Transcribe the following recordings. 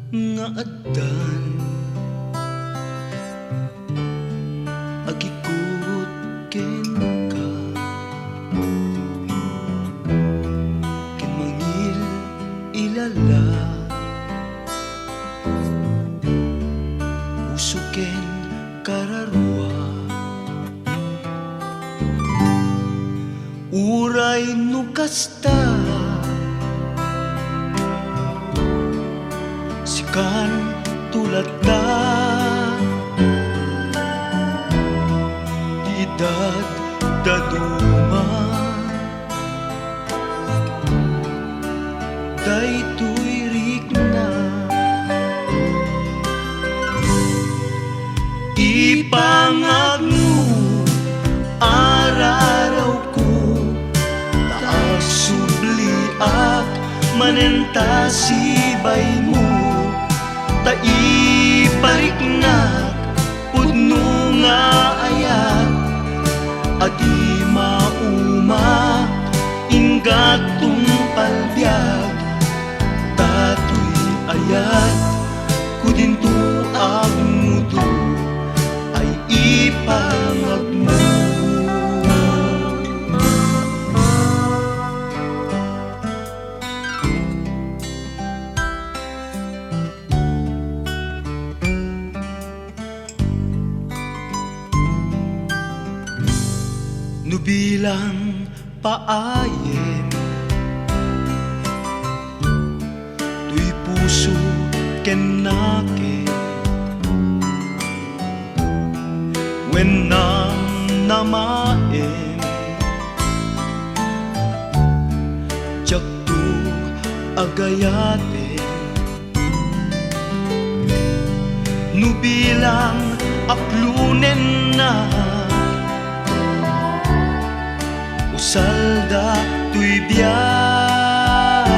nga addan agikut ken ka ken mangil ilala puso ken kararua uray no kasta sikan tulad ta idad daduma daytoy rikna ipangagno araraw ko taas subliak manenta sibay mo taipariknak pudno nga ayat adi mauma inggatong palbiag tatoy ayat kudinto agmudo ay ipangagmo. Nubilang paayem tuy puso ken nake wen nang namaem jakto agayate nubilang aplunen na salda tuy biyak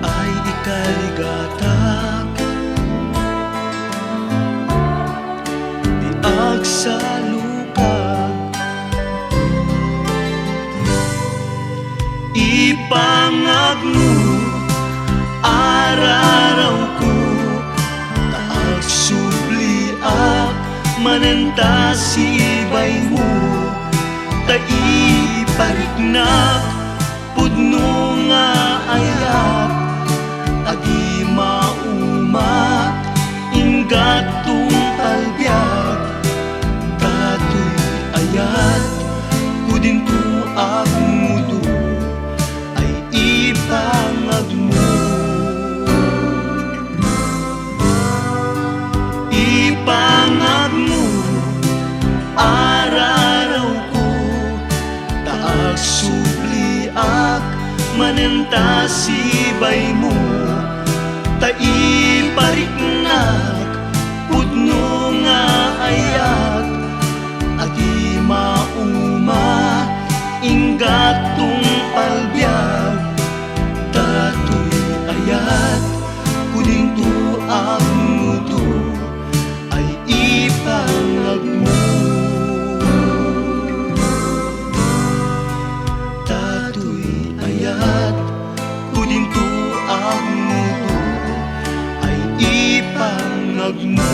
ay ikaligatak di agsalukag ipangagno araraw ko taag subliak manenta sibay mo taipariknak pudno nga ayat adi mauma inggatong palbiag tatoy ayat kudinto agmudo ay ipangagmo ipangagmo araraw ko taag subliak manenta sibay mo taipariknak pudno nga ayat adi mauma inggatong palbiag tatoy ayat kudinto agmudo ay ipangagmo. Tatoy ayat kudinto agmudo ay ipangagmo.